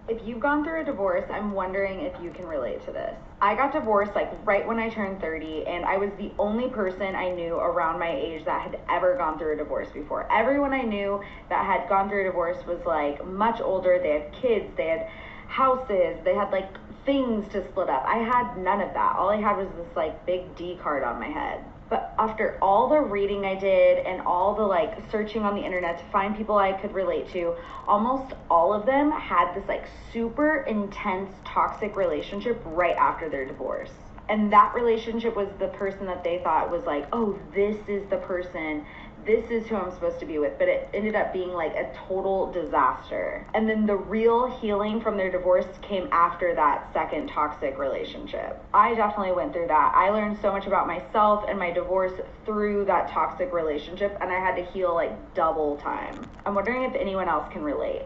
If you've gone through a divorce, I'm wondering if you can relate to this. I got divorced like right when I turned 30, and I was the only person I knew around my age that had ever gone through a divorce before. Everyone I knew that had gone through a divorce was like much older. They had kids, they had houses, they had like things to split up. I had none of that. All I had was this like big D card on my head. But after all the reading I did and all the like searching on the internet to find people I could relate to, almost all of them had this like super intense toxic relationship right after their divorce. And that relationship was the person that they thought was like, oh, this is the person, this is who I'm supposed to be with, but it ended up being like a total disaster. And then the real healing from their divorce came after that second toxic relationship. I definitely went through that. I learned so much about myself and my divorce through that toxic relationship, and I had to heal like double time. I'm wondering if anyone else can relate.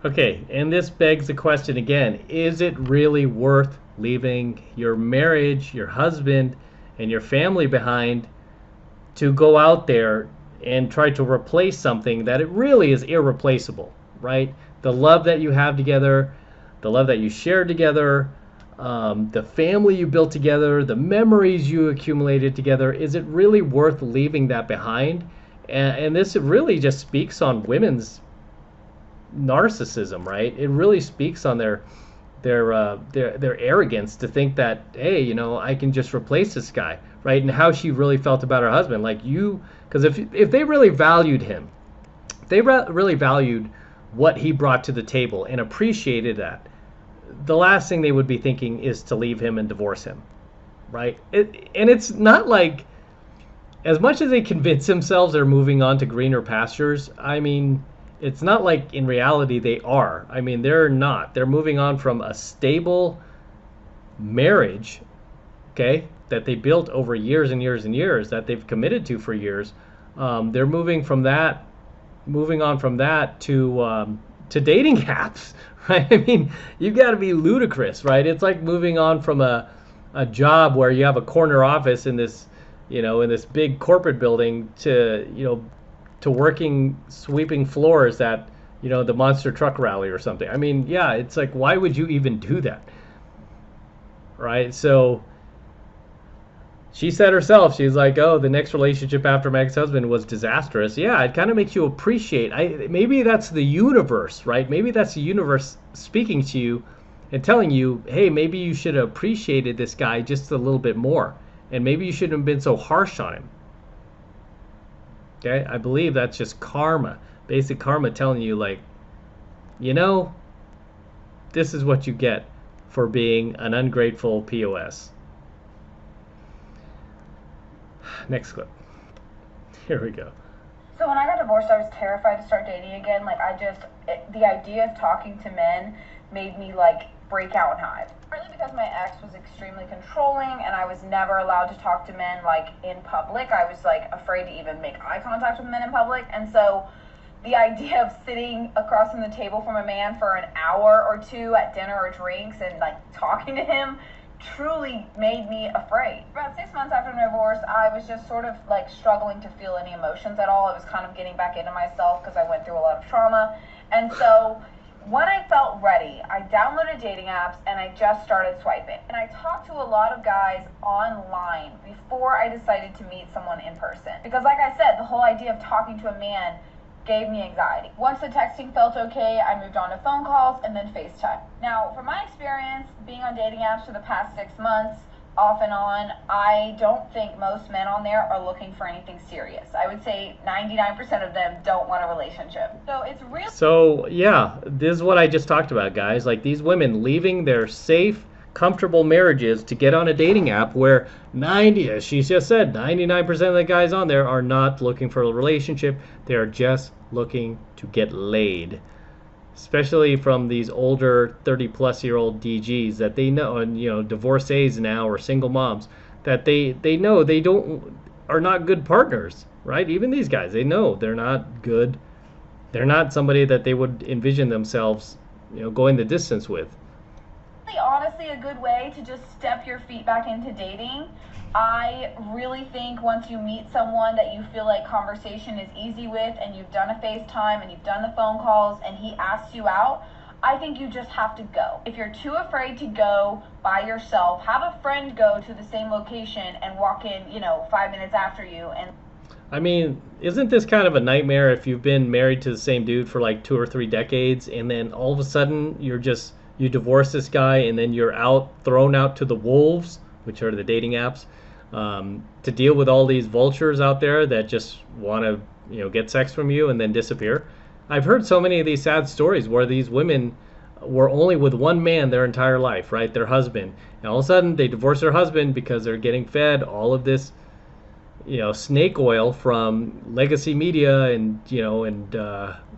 Okay, and this begs the question again, is it really worth leaving your marriage, your husband, and your family behind to go out there and try to replace something that it really is irreplaceable, right? The love that you have together, the love that you shared together, the family you built together, the memories you accumulated together, is it really worth leaving that behind? And this really just speaks on women's narcissism, right? It really speaks on their arrogance to think that, hey, I can just replace this guy, right? And how she really felt about her husband, like because if they really valued him, if they really valued what he brought to the table and appreciated that, the last thing they would be thinking is to leave him and divorce him, right? And it's not like, as much as they convince themselves they're moving on to greener pastures, I mean, it's not like in reality they are. I mean, they're not. They're moving on from a stable marriage, okay, that they built over years and years and years, that they've committed to for years. They're moving on from that to dating apps, right? I mean, you've got to be ludicrous, right? It's like moving on from a job where you have a corner office in this, in this big corporate building to working sweeping floors at the monster truck rally or something. I mean, yeah, it's like, why would you even do that, right? So she said herself, she's like, oh, the next relationship after my ex-husband was disastrous. Yeah, it kind of makes you appreciate. Maybe that's the universe, right? Maybe that's the universe speaking to you and telling you, hey, maybe you should have appreciated this guy just a little bit more, and maybe you shouldn't have been so harsh on him. Okay, I believe that's just karma, basic karma, telling you, like, this is what you get for being an ungrateful POS. Next clip. Here we go. So when I got divorced, I was terrified to start dating again. Like, the idea of talking to men made me like break out in hives. Partly because my ex was extremely controlling and I was never allowed to talk to men like in public. I was like afraid to even make eye contact with men in public. And so the idea of sitting across from the table from a man for an hour or two at dinner or drinks and like talking to him truly made me afraid. About 6 months after my divorce, I was just sort of like struggling to feel any emotions at all. I was kind of getting back into myself because I went through a lot of trauma. And so when I felt ready, I downloaded dating apps and I just started swiping. And I talked to a lot of guys online before I decided to meet someone in person. Because like I said, the whole idea of talking to a man gave me anxiety. Once the texting felt okay, I moved on to phone calls and then FaceTime. Now, from my experience being on dating apps for the past 6 months, off and on, I don't think most men on there are looking for anything serious. I would say 99% of them don't want a relationship. So it's real. So yeah, this is what I just talked about, guys. Like, these women leaving their safe, comfortable marriages to get on a dating app where as she just said, 99% of the guys on there are not looking for a relationship. They are just looking to get laid. Especially from these older 30-plus-year-old DGs that they know, and divorcees now or single moms, that they know they are not good partners, right? Even these guys, they know they're not good. They're not somebody that they would envision themselves, going the distance with. Honestly, a good way to just step your feet back into dating. I really think once you meet someone that you feel like conversation is easy with, and you've done a FaceTime and you've done the phone calls and he asks you out, I think you just have to go. If you're too afraid to go by yourself, have a friend go to the same location and walk in, 5 minutes after you. And I mean, isn't this kind of a nightmare if you've been married to the same dude for like 2 or 3 decades, and then all of a sudden you divorce this guy, and then you're thrown out to the wolves, which are the dating apps, to deal with all these vultures out there that just want to, get sex from you and then disappear. I've heard so many of these sad stories where these women were only with one man their entire life, right? Their husband. And all of a sudden they divorce their husband because they're getting fed all of this, snake oil from legacy media and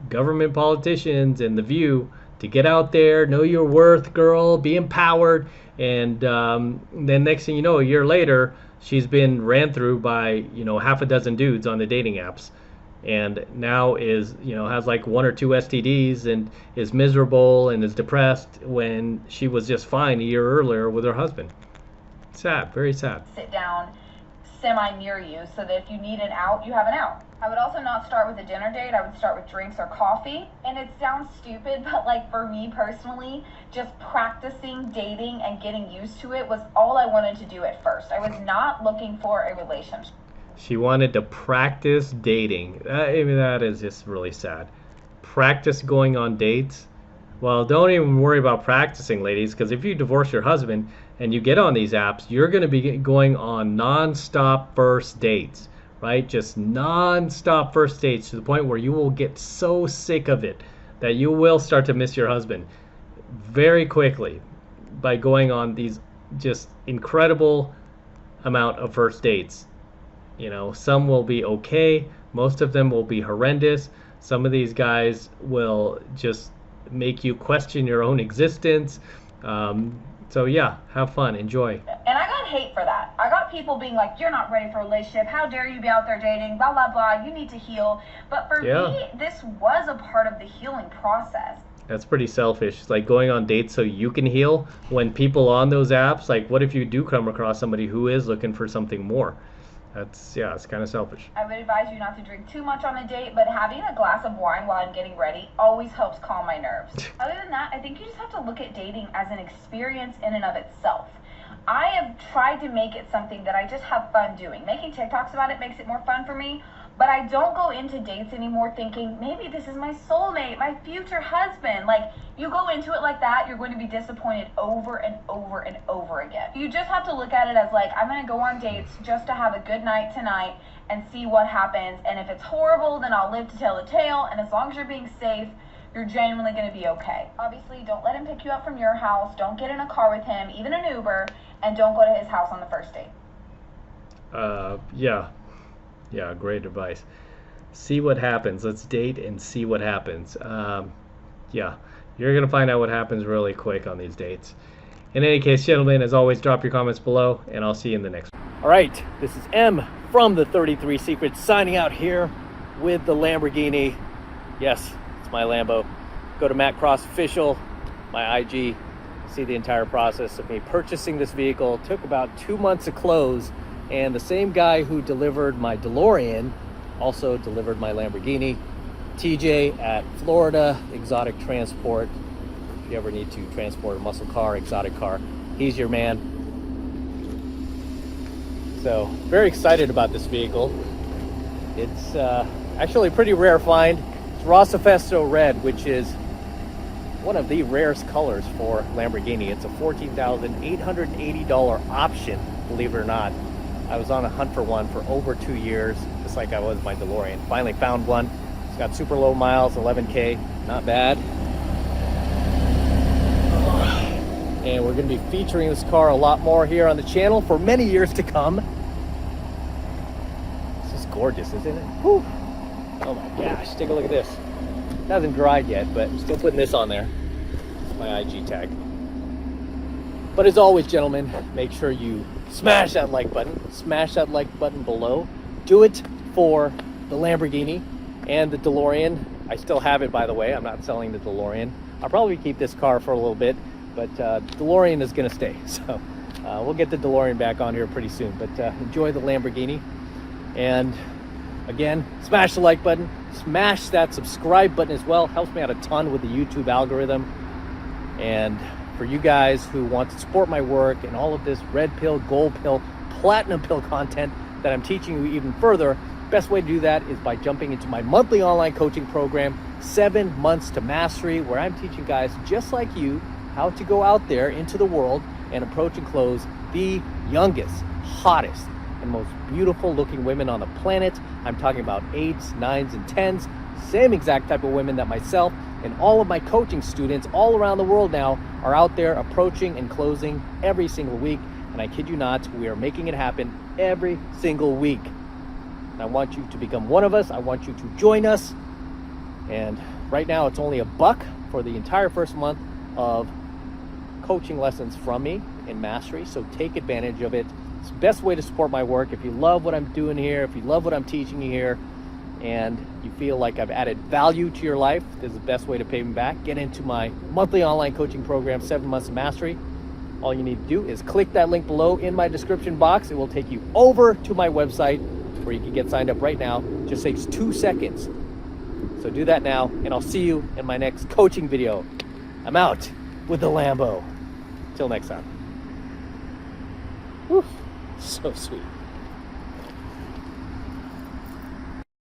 government politicians and The View to get out there, know your worth, girl, be empowered. And then next thing you know, a year later, she's been ran through by, half a dozen dudes on the dating apps. And now has like 1 or 2 STDs and is miserable and is depressed when she was just fine a year earlier with her husband. Sad, very sad. Sit down semi near you so that if you need an out, you have an out. I would also not start with a dinner date. I would start with drinks or coffee. And it sounds stupid, but like for me personally, just practicing dating and getting used to it was all I wanted to do at first. I was not looking for a relationship. She wanted to practice dating. That is just really sad. Practice going on dates. Well, don't even worry about practicing, ladies, because if you divorce your husband and you get on these apps, you're going to be going on non-stop first dates, right? Just non-stop first dates to the point where you will get so sick of it that you will start to miss your husband very quickly by going on these just incredible amount of first dates. Some will be okay. Most of them will be horrendous. Some of these guys will just make you question your own existence. So yeah, have fun, enjoy. And I got hate for that. I got people being like, you're not ready for a relationship. How dare you be out there dating? Blah, blah, blah. You need to heal. But for me, this was a part of the healing process. That's pretty selfish. It's like going on dates so you can heal when people on those apps, like what if you do come across somebody who is looking for something more? It's kind of selfish. I would advise you not to drink too much on a date, but having a glass of wine while I'm getting ready always helps calm my nerves. Other than that, I think you just have to look at dating as an experience in and of itself. I have tried to make it something that I just have fun doing. Making TikToks about it makes it more fun for me, but I don't go into dates anymore thinking, maybe this is my soulmate, my future husband. Like, you go into it like that, you're going to be disappointed over and over and over again. You just have to look at it as like, I'm going to go on dates just to have a good night tonight and see what happens. And if it's horrible, then I'll live to tell the tale. And as long as you're being safe, you're genuinely going to be okay. Obviously, don't let him pick you up from your house. Don't get in a car with him, even an Uber, and don't go to his house on the first date. Yeah, great advice. See what happens. Let's date and see what happens. You're going to find out what happens really quick on these dates. In any case, gentlemen, as always, drop your comments below, and I'll see you in the next one. All right, this is M from the 33 Secrets signing out here with the Lamborghini. Yes, it's my Lambo. Go to Matt Cross Official, my IG, see the entire process of me purchasing this vehicle. It took about 2 months to close, and the same guy who delivered my DeLorean also delivered my Lamborghini. TJ at Florida Exotic Transport. If you ever need to transport a muscle car, exotic car, he's your man. So very excited about this vehicle. It's actually a pretty rare find. It's Rossifesto Red, which is one of the rarest colors for Lamborghini. It's a $14,880 option, believe it or not. I was on a hunt for one for over 2 years, just like I was my DeLorean. Finally found one. It's got super low miles, 11K, not bad. And we're going to be featuring this car a lot more here on the channel for many years to come. This is gorgeous, isn't it? Whew. Oh my gosh, take a look at this. It hasn't dried yet, but I'm still putting this on there. It's my IG tag. But as always, gentlemen, make sure you smash that like button. Smash that like button below. Do it for the Lamborghini and the DeLorean. I still have it, by the way. I'm not selling the DeLorean. I'll probably keep this car for a little bit, but DeLorean is going to stay. So we'll get the DeLorean back on here pretty soon. But enjoy the Lamborghini. And again, smash the like button. Smash that subscribe button as well. Helps me out a ton with the YouTube algorithm. And for you guys who want to support my work and all of this red pill, gold pill, platinum pill content that I'm teaching you even further, best way to do that is by jumping into my monthly online coaching program, 7 Months to Mastery, where I'm teaching guys just like you how to go out there into the world and approach and close the youngest, hottest, and most beautiful looking women on the planet. I'm talking about 8s, 9s, and 10s, same exact type of women that myself and all of my coaching students all around the world now are out there approaching and closing every single week. And I kid you not, we are making it happen every single week. And I want you to become one of us. I want you to join us. And right now it's only $1 for the entire first month of coaching lessons from me in Mastery. So take advantage of it. It's the best way to support my work. If you love what I'm doing here, if you love what I'm teaching you here, and you feel like I've added value to your life, this is the best way to pay me back. Get into my monthly online coaching program, 7 Months of Mastery. All you need to do is click that link below in my description box. It will take you over to my website where you can get signed up right now. It just takes 2 seconds. So do that now, and I'll see you in my next coaching video. I'm out with the Lambo. Till next time. Woo, so sweet.